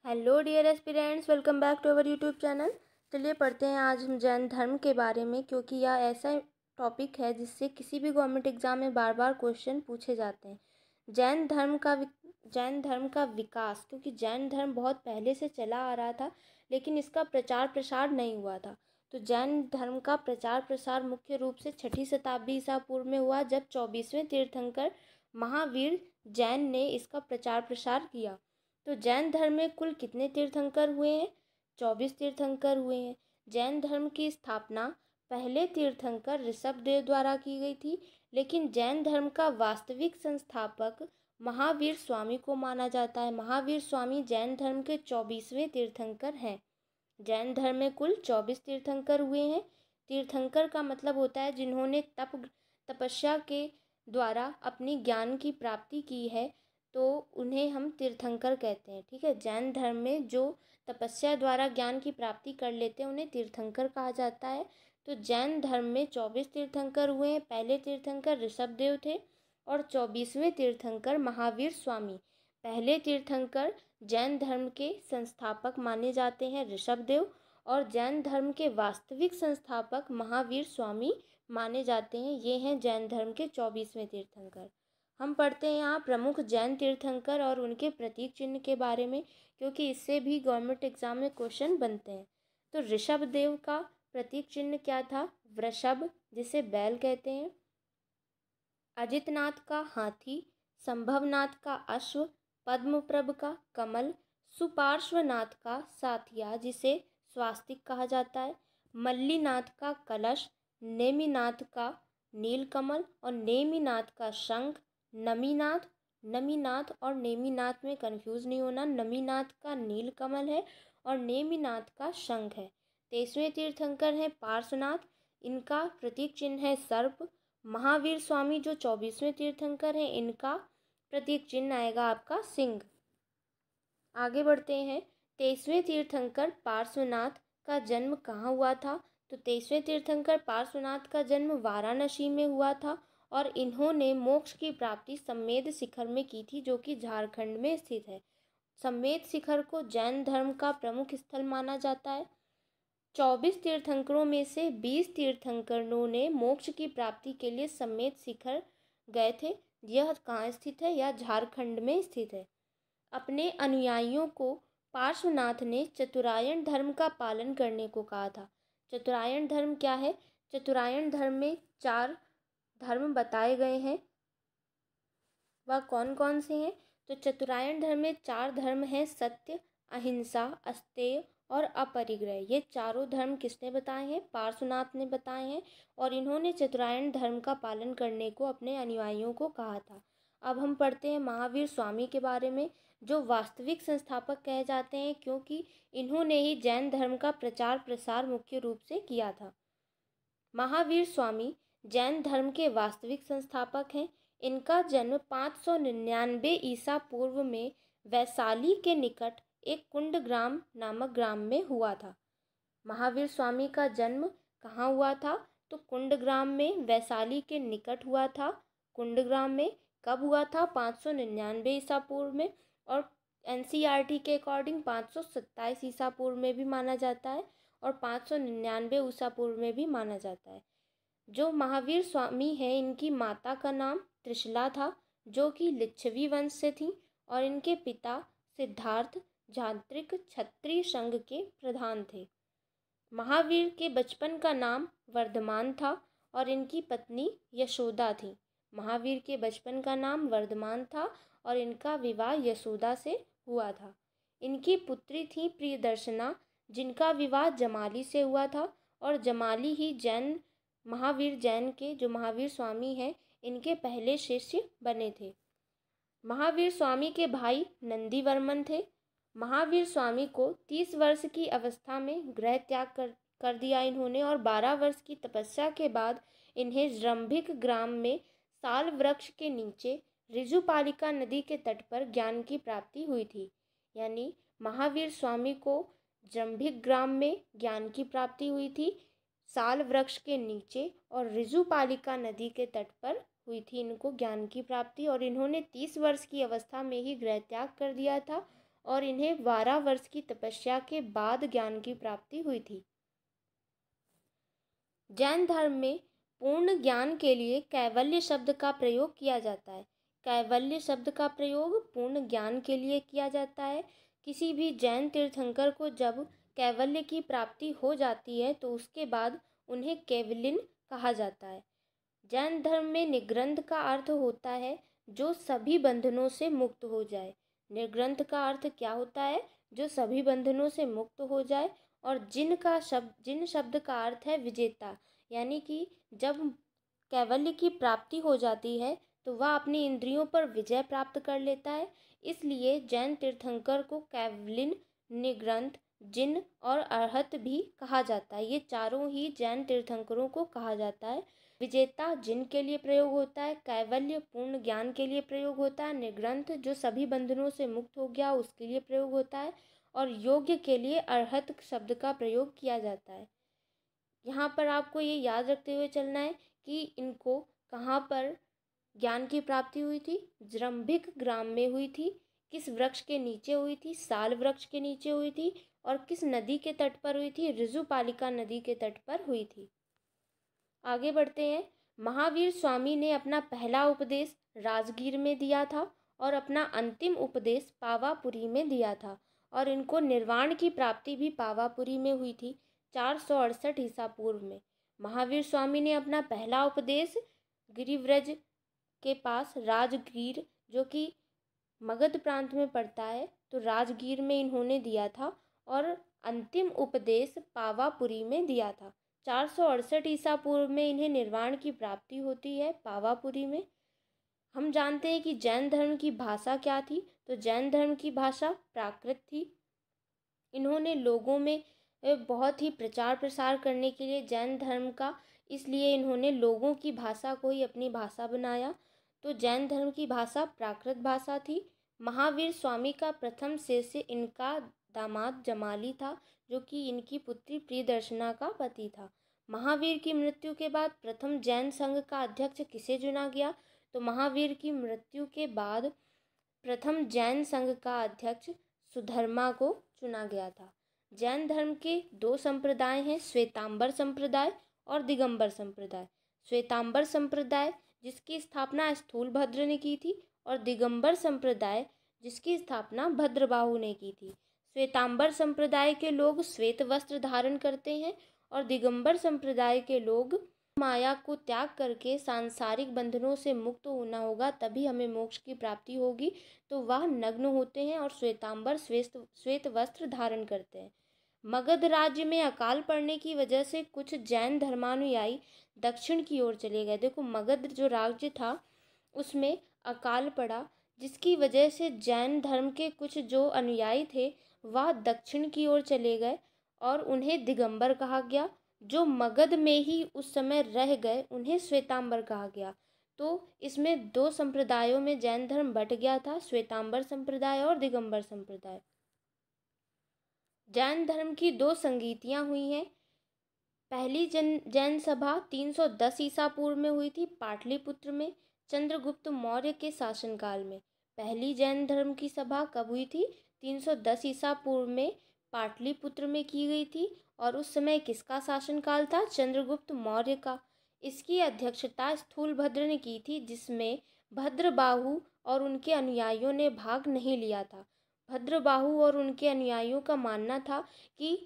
Hello dear aspirants, welcome back to our YouTube channel. चलिए पढ़ते हैं आज हम जैन धर्म के बारे में, क्योंकि यह ऐसा टॉपिक है जिससे किसी भी गवर्नमेंट एग्जाम में बार बार क्वेश्चन पूछे जाते हैं। जैन धर्म का विकास, क्योंकि जैन धर्म बहुत पहले से चला आ रहा था लेकिन इसका प्रचार प्रसार नहीं हुआ था। तो जैन धर्म का प्रचार प्रसार मुख्य रूप से 6ठी शताब्दी ईसा पूर्व में हुआ, जब 24वें तीर्थंकर महावीर जैन ने इसका प्रचार प्रसार किया। तो जैन धर्म में कुल कितने तीर्थंकर हुए हैं? 24 तीर्थंकर हुए हैं। जैन धर्म की स्थापना पहले तीर्थंकर ऋषभदेव द्वारा की गई थी, लेकिन जैन धर्म का वास्तविक संस्थापक महावीर स्वामी को माना जाता है। महावीर स्वामी जैन धर्म के 24वें तीर्थंकर हैं। जैन धर्म में कुल 24 तीर्थंकर हुए हैं। तीर्थंकर का मतलब होता है जिन्होंने तपस्या के द्वारा अपनी ज्ञान की प्राप्ति की है, तो उन्हें हम तीर्थंकर कहते हैं। ठीक है, जैन धर्म में जो तपस्या द्वारा ज्ञान की प्राप्ति कर लेते हैं उन्हें तीर्थंकर कहा जाता है। तो जैन धर्म में 24 तीर्थंकर हुए हैं। पहले तीर्थंकर ऋषभदेव थे और 24वें तीर्थंकर महावीर स्वामी। पहले तीर्थंकर जैन धर्म के संस्थापक माने जाते हैं ऋषभदेव, और जैन धर्म के वास्तविक संस्थापक महावीर स्वामी माने जाते हैं। ये हैं जैन धर्म के 24वें तीर्थंकर। हम पढ़ते हैं यहाँ प्रमुख जैन तीर्थंकर और उनके प्रतीक चिन्ह के बारे में, क्योंकि इससे भी गवर्नमेंट एग्जाम में क्वेश्चन बनते हैं। तो ऋषभदेव का प्रतीक चिन्ह क्या था? वृषभ, जिसे बैल कहते हैं। अजितनाथ का हाथी, संभवनाथ का अश्व, पद्मप्रभ का कमल, सुपार्श्वनाथ का साथिया जिसे स्वास्तिक कहा जाता है, मल्लीनाथ का कलश, नेमिनाथ का नीलकमल और नेमिनाथ का शंख, नमीनाथ और नेमिनाथ में कंफ्यूज नहीं होना, नमीनाथ का नीलकमल है और नेमिनाथ का शंख है। 23वें तीर्थंकर हैं पार्श्वनाथ, इनका प्रतीक चिन्ह है सर्प। महावीर स्वामी जो 24वें तीर्थंकर हैं, इनका प्रतीक चिन्ह आएगा आपका सिंह। आगे बढ़ते हैं। 23वें तीर्थंकर पार्श्वनाथ का जन्म कहाँ हुआ था? तो 23वें तीर्थंकर पार्श्वनाथ का जन्म वाराणसी में हुआ था और इन्होंने मोक्ष की प्राप्ति सम्मेद शिखर में की थी, जो कि झारखंड में स्थित है। सम्मेद शिखर को जैन धर्म का प्रमुख स्थल माना जाता है। 24 तीर्थंकरों में से 20 तीर्थंकरों ने मोक्ष की प्राप्ति के लिए सम्मेद शिखर गए थे। यह कहाँ स्थित है? यह झारखंड में स्थित है। अपने अनुयायियों को पार्श्वनाथ ने चतुरायन धर्म का पालन करने को कहा था। चतुरायन धर्म क्या है? चतुरायन धर्म में 4 धर्म बताए गए हैं। वह कौन कौन से हैं? तो चतुरायन धर्म में 4 धर्म हैं, सत्य, अहिंसा, अस्तेय और अपरिग्रह। ये चारों धर्म किसने बताए हैं? पार्श्वनाथ ने बताए हैं, और इन्होंने चतुरायन धर्म का पालन करने को अपने अनुयायियों को कहा था। अब हम पढ़ते हैं महावीर स्वामी के बारे में, जो वास्तविक संस्थापक कहे जाते हैं, क्योंकि इन्होंने ही जैन धर्म का प्रचार प्रसार मुख्य रूप से किया था। महावीर स्वामी जैन धर्म के वास्तविक संस्थापक हैं। इनका जन्म 599 ईसा पूर्व में वैशाली के निकट एक कुंडग्राम नामक ग्राम में हुआ था। महावीर स्वामी का जन्म कहाँ हुआ था? तो कुंडग्राम में, वैशाली के निकट हुआ था। कुंडग्राम में कब हुआ था? 599 ईसा पूर्व में, और एनसीईआरटी के अकॉर्डिंग 527 ईसा पूर्व में भी माना जाता है और 599 ईसा पूर्व में भी माना जाता है। जो महावीर स्वामी हैं, इनकी माता का नाम त्रिशला था, जो कि लिच्छवी वंश से थी, और इनके पिता सिद्धार्थ जांत्रिक क्षत्रिय संघ के प्रधान थे। महावीर के बचपन का नाम वर्धमान था और इनकी पत्नी यशोदा थी। महावीर के बचपन का नाम वर्धमान था और इनका विवाह यशोदा से हुआ था। इनकी पुत्री थी प्रियदर्शना, जिनका विवाह जमाली से हुआ था, और जमाली ही महावीर जैन के, जो महावीर स्वामी हैं, इनके पहले शिष्य बने थे। महावीर स्वामी के भाई नंदीवर्मन थे। महावीर स्वामी को 30 वर्ष की अवस्था में गृह त्याग कर दिया इन्होंने, और 12 वर्ष की तपस्या के बाद इन्हें जृंभिक ग्राम में साल वृक्ष के नीचे ऋजुपालिका नदी के तट पर ज्ञान की प्राप्ति हुई थी। यानी महावीर स्वामी को जृंभिक ग्राम में ज्ञान की प्राप्ति हुई थी, साल वृक्ष के नीचे और ऋजुपालिका नदी के तट पर हुई थी इनको ज्ञान की प्राप्ति, और इन्होंने 30 वर्ष की अवस्था में ही गृह त्याग कर दिया था और इन्हें 12 वर्ष की तपस्या के बाद ज्ञान की प्राप्ति हुई थी। जैन धर्म में पूर्ण ज्ञान के लिए कैवल्य शब्द का प्रयोग किया जाता है। कैवल्य शब्द का प्रयोग पूर्ण ज्ञान के लिए किया जाता है। किसी भी जैन तीर्थंकर को जब कैवल्य की प्राप्ति हो जाती है तो उसके बाद उन्हें कैवलिन कहा जाता है। जैन धर्म में निर्ग्रंथ का अर्थ होता है जो सभी बंधनों से मुक्त हो जाए। निर्ग्रंथ का अर्थ क्या होता है? जो सभी बंधनों से मुक्त हो जाए। और जिन शब्द का अर्थ है विजेता, यानी कि जब कैवल्य की प्राप्ति हो जाती है तो वह अपनी इंद्रियों पर विजय प्राप्त कर लेता है। इसलिए जैन तीर्थंकर को कैवलिन, निर्ग्रंथ, जिन और अरहत भी कहा जाता है। ये चारों ही जैन तीर्थंकरों को कहा जाता है। विजेता जिन के लिए प्रयोग होता है, कैवल्य पूर्ण ज्ञान के लिए प्रयोग होता है, निर्ग्रंथ जो सभी बंधनों से मुक्त हो गया उसके लिए प्रयोग होता है, और योग्य के लिए अरहत शब्द का प्रयोग किया जाता है। यहाँ पर आपको ये याद रखते हुए चलना है कि इनको कहाँ पर ज्ञान की प्राप्ति हुई थी? जृंभिक ग्राम में हुई थी। किस वृक्ष के नीचे हुई थी? साल वृक्ष के नीचे हुई थी। और किस नदी के तट पर हुई थी? ऋजुपालिका नदी के तट पर हुई थी। आगे बढ़ते हैं। महावीर स्वामी ने अपना पहला उपदेश राजगीर में दिया था और अपना अंतिम उपदेश पावापुरी में दिया था, और इनको निर्वाण की प्राप्ति भी पावापुरी में हुई थी 468 ईसा पूर्व में। महावीर स्वामी ने अपना पहला उपदेश गिरिव्रज के पास राजगीर, जो कि मगध प्रांत में पड़ता है, तो राजगीर में इन्होंने दिया था, और अंतिम उपदेश पावापुरी में दिया था। 468 ईसा पूर्व में इन्हें निर्वाण की प्राप्ति होती है पावापुरी में। हम जानते हैं कि जैन धर्म की भाषा क्या थी। तो जैन धर्म की भाषा प्राकृत थी। इन्होंने लोगों में बहुत ही प्रचार प्रसार करने के लिए जैन धर्म का, इसलिए इन्होंने लोगों की भाषा को ही अपनी भाषा बनाया। तो जैन धर्म की भाषा प्राकृत भाषा थी। महावीर स्वामी का प्रथम शिष्य इनका दामाद जमाली था, जो कि इनकी पुत्री प्रियदर्शना का पति था। महावीर की मृत्यु के बाद प्रथम जैन संघ का अध्यक्ष किसे चुना गया? तो महावीर की मृत्यु के बाद प्रथम जैन संघ का अध्यक्ष सुधर्मा को चुना गया था। जैन धर्म के दो संप्रदाय हैं, श्वेतांबर संप्रदाय और दिगंबर संप्रदाय। श्वेतांबर संप्रदाय जिसकी स्थापना स्थूलभद्र ने की थी, और दिगंबर संप्रदाय जिसकी स्थापना भद्रबाहु ने की थी। श्वेतांबर संप्रदाय के लोग श्वेत वस्त्र धारण करते हैं, और दिगंबर संप्रदाय के लोग माया को त्याग करके सांसारिक बंधनों से मुक्त होना होगा, तभी हमें मोक्ष की प्राप्ति होगी, तो वह नग्न होते हैं और श्वेतांबर श्वेत वस्त्र धारण करते हैं। मगध राज्य में अकाल पड़ने की वजह से कुछ जैन धर्मानुयायी दक्षिण की ओर चले गए। देखो, मगध जो राज्य था उसमें अकाल पड़ा, जिसकी वजह से जैन धर्म के कुछ जो अनुयायी थे वह दक्षिण की ओर चले गए, और उन्हें दिगंबर कहा गया। जो मगध में ही उस समय रह गए उन्हें श्वेतांबर कहा गया। तो इसमें दो संप्रदायों में जैन धर्म बट गया था, श्वेतांबर संप्रदाय और दिगंबर संप्रदाय। जैन धर्म की दो संगीतियाँ हुई हैं। पहली जैन सभा 310 ईसा पूर्व में हुई थी पाटलिपुत्र में, चंद्रगुप्त मौर्य के शासनकाल में। पहली जैन धर्म की सभा कब हुई थी? 310 ईसा पूर्व में पाटलिपुत्र में की गई थी, और उस समय किसका शासनकाल था? चंद्रगुप्त मौर्य का। इसकी अध्यक्षता स्थूलभद्र ने की थी, जिसमें भद्रबाहु और उनके अनुयायियों ने भाग नहीं लिया था। भद्रबाहु और उनके अनुयायियों का मानना था कि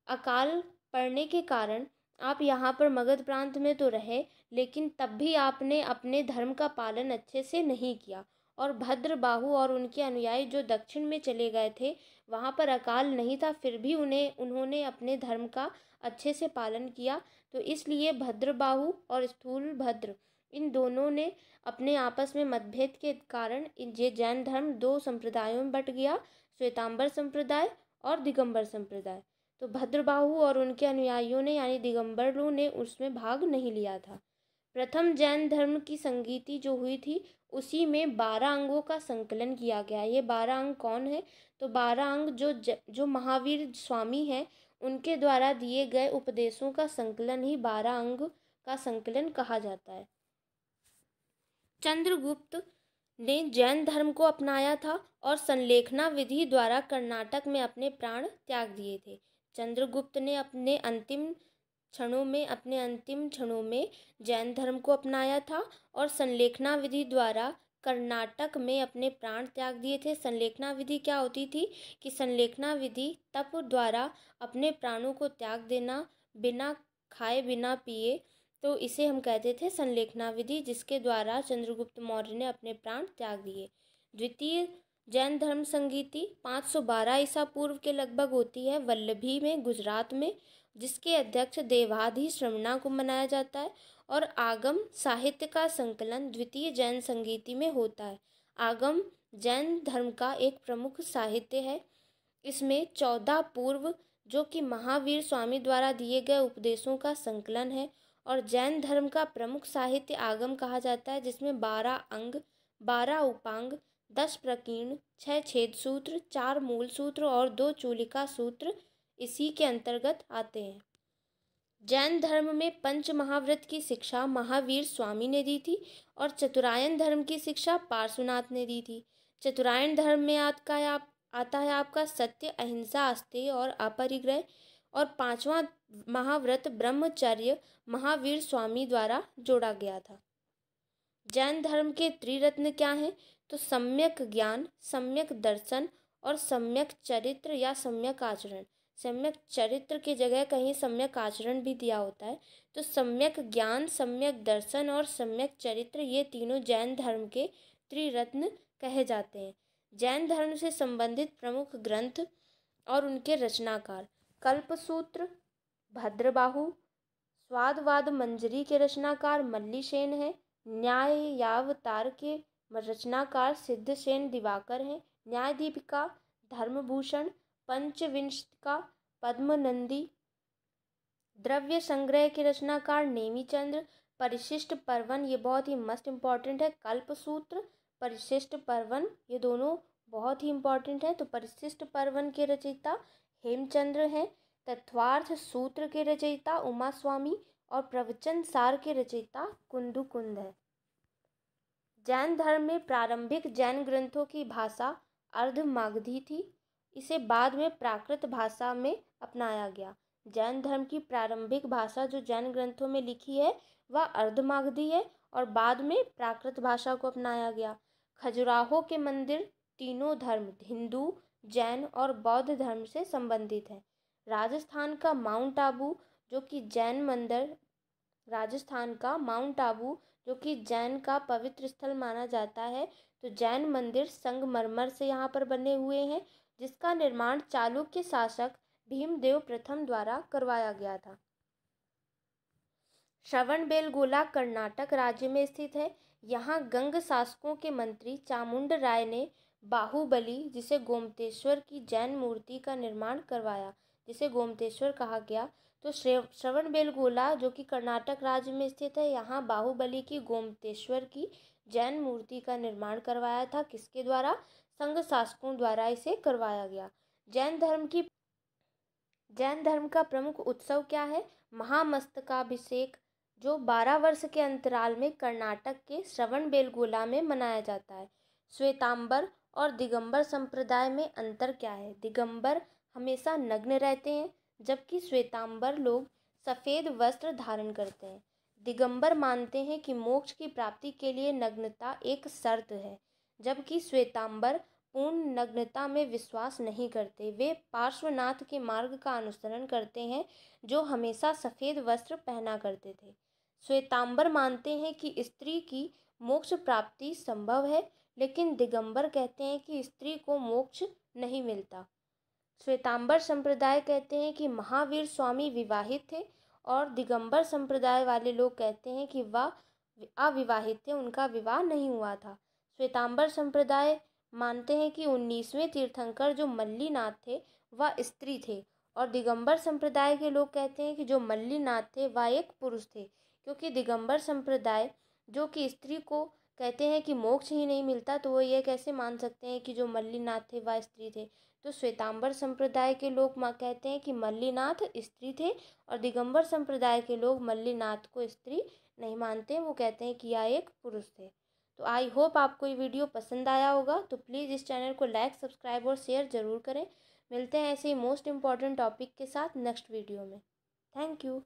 अकाल पड़ने के कारण आप यहाँ पर मगध प्रांत में तो रहे, लेकिन तब भी आपने अपने धर्म का पालन अच्छे से नहीं किया। और भद्रबाहु और उनके अनुयायी जो दक्षिण में चले गए थे, वहाँ पर अकाल नहीं था, फिर भी उन्होंने अपने धर्म का अच्छे से पालन किया। तो इसलिए भद्रबाहु और स्थूलभद्र इन दोनों ने अपने आपस में मतभेद के कारण ये जैन धर्म दो संप्रदायों में बट गया, श्वेतांबर संप्रदाय और दिगंबर संप्रदाय। तो भद्रबाहु और उनके अनुयायियों ने यानी दिगंबरों ने उसमें भाग नहीं लिया था। प्रथम जैन धर्म की संगीति जो हुई थी उसी में 12 अंगों का संकलन किया गया। ये 12 अंग कौन है? तो 12 अंग जो महावीर स्वामी हैं उनके द्वारा दिए गए उपदेशों का संकलन ही 12 अंग का संकलन कहा जाता है। चंद्रगुप्त ने जैन धर्म को अपनाया था और संलेखना विधि द्वारा कर्नाटक में अपने प्राण त्याग दिए थे। चंद्रगुप्त ने अपने अंतिम क्षणों में जैन धर्म को अपनाया था और संलेखना विधि द्वारा कर्नाटक में अपने प्राण त्याग दिए थे। संलेखना विधि क्या होती थी कि संलेखना विधि तप द्वारा अपने प्राणों को त्याग देना, बिना खाए बिना पिए, तो इसे हम कहते थे संलेखना विधि, जिसके द्वारा चंद्रगुप्त मौर्य ने अपने प्राण त्याग दिए। द्वितीय जैन धर्म संगीति 512 ईसा पूर्व के लगभग होती है वल्लभी में, गुजरात में, जिसके अध्यक्ष देवाधि श्रवणा को मनाया जाता है। और आगम साहित्य का संकलन द्वितीय जैन संगीति में होता है। आगम जैन धर्म का एक प्रमुख साहित्य है। इसमें 14 पूर्व जो कि महावीर स्वामी द्वारा दिए गए उपदेशों का संकलन है। और जैन धर्म का प्रमुख साहित्य आगम कहा जाता है, जिसमें 12 अंग, 12 उपांग, 10 प्रकीर्ण, 6 छेद सूत्र, 4 मूल सूत्र और 2 चूलिका सूत्र इसी के अंतर्गत आते हैं। जैन धर्म में पंच महाव्रत की शिक्षा महावीर स्वामी ने दी थी और चतुरायन धर्म की शिक्षा पार्श्वनाथ ने दी थी। चतुरायन धर्म में आता है आपका सत्य, अहिंसा, अस्तेय और अपरिग्रह। और 5वां महाव्रत ब्रह्मचर्य महावीर स्वामी द्वारा जोड़ा गया था। जैन धर्म के त्रिरत्न क्या हैं? तो सम्यक ज्ञान, सम्यक दर्शन और सम्यक चरित्र या सम्यक आचरण। सम्यक चरित्र की जगह कहीं सम्यक आचरण भी दिया होता है। तो सम्यक ज्ञान, सम्यक दर्शन और सम्यक चरित्र, ये तीनों जैन धर्म के त्रिरत्न कहे जाते हैं। जैन धर्म से संबंधित प्रमुख ग्रंथ और उनके रचनाकार: कल्पसूत्र भद्रबाहु, स्वादवाद मंजरी के रचनाकार मल्लिसेन है, न्यायावतार के रचनाकार सिद्धसेन दिवाकर हैं, न्यायदीपिका धर्मभूषण, पंचविंशतिका पद्मनंदी, द्रव्य संग्रह के रचनाकार नेमीचंद्र, परिशिष्ट पर्वन, ये बहुत ही मस्ट इम्पॉर्टेंट है। कल्पसूत्र, परिशिष्ट पर्वन, ये दोनों बहुत ही इम्पॉर्टेंट है। तो परिशिष्ट पर्वन के रचयिता हेमचंद्र हैं, तत्वार्थ सूत्र के रचयिता उमा स्वामी और प्रवचन सार के रचयिता कुंदुकुंद है। जैन धर्म में प्रारंभिक जैन ग्रंथों की भाषा अर्धमागधी थी। इसे बाद में प्राकृत भाषा में अपनाया गया। जैन धर्म की प्रारंभिक भाषा जो जैन ग्रंथों में लिखी है वह अर्धमागधी है और बाद में प्राकृत भाषा को अपनाया गया। खजुराहो के मंदिर तीनों धर्म, हिंदू, जैन और बौद्ध धर्म से संबंधित हैं। राजस्थान का माउंट आबू जो कि जैन का पवित्र स्थल माना जाता है। तो जैन मंदिर संगमरमर से यहाँ पर बने हुए हैं, जिसका निर्माण चालुक्य शासक भीमदेव प्रथम द्वारा करवाया गया था। श्रवणबेलगोला कर्नाटक राज्य में स्थित है। यहाँ गंग शासकों के मंत्री चामुंड राय ने बाहुबली, जिसे गोमतेश्वर की जैन मूर्ति का निर्माण करवाया, जिसे गोमतेश्वर कहा गया। तो श्रवणबेलगोला जो कि कर्नाटक राज्य में स्थित है, यहाँ बाहुबली की गोमतेश्वर की जैन मूर्ति का निर्माण करवाया था। किसके द्वारा? संघ शासकों द्वारा इसे करवाया गया। जैन धर्म का प्रमुख उत्सव क्या है? महामस्तकाभिषेक, जो 12 वर्ष के अंतराल में कर्नाटक के श्रवणबेलगोला में मनाया जाता है। श्वेतांबर और दिगंबर संप्रदाय में अंतर क्या है? दिगंबर हमेशा नग्न रहते हैं, जबकि श्वेतांबर लोग सफ़ेद वस्त्र धारण करते हैं। दिगंबर मानते हैं कि मोक्ष की प्राप्ति के लिए नग्नता एक शर्त है, जबकि श्वेतांबर पूर्ण नग्नता में विश्वास नहीं करते। वे पार्श्वनाथ के मार्ग का अनुसरण करते हैं, जो हमेशा सफ़ेद वस्त्र पहना करते थे। श्वेतांबर मानते हैं कि स्त्री की मोक्ष प्राप्ति संभव है, लेकिन दिगंबर कहते हैं कि स्त्री को मोक्ष नहीं मिलता। श्वेतांबर संप्रदाय कहते हैं कि महावीर स्वामी विवाहित थे और दिगंबर संप्रदाय वाले लोग कहते हैं कि वह अविवाहित थे, उनका विवाह नहीं हुआ था। श्वेतांबर संप्रदाय मानते हैं कि 19वें तीर्थंकर जो मल्लीनाथ थे वह स्त्री थे, और दिगंबर संप्रदाय के लोग कहते हैं कि जो मल्लीनाथ थे वह एक पुरुष थे, क्योंकि दिगंबर संप्रदाय जो कि स्त्री को कहते हैं कि मोक्ष ही नहीं मिलता, तो वो ये कैसे मान सकते हैं कि जो मल्लीनाथ थे वह स्त्री थे। तो श्वेतांबर संप्रदाय के लोग कहते हैं कि मल्लीनाथ स्त्री थे, और दिगंबर संप्रदाय के लोग मल्लीनाथ को स्त्री नहीं मानते, वो कहते हैं कि यह एक पुरुष थे। तो आई होप आपको ये वीडियो पसंद आया होगा। तो प्लीज़ इस चैनल को लाइक, सब्सक्राइब और शेयर ज़रूर करें। मिलते हैं ऐसे ही मोस्ट इम्पॉर्टेंट टॉपिक के साथ नेक्स्ट वीडियो में। Thank you.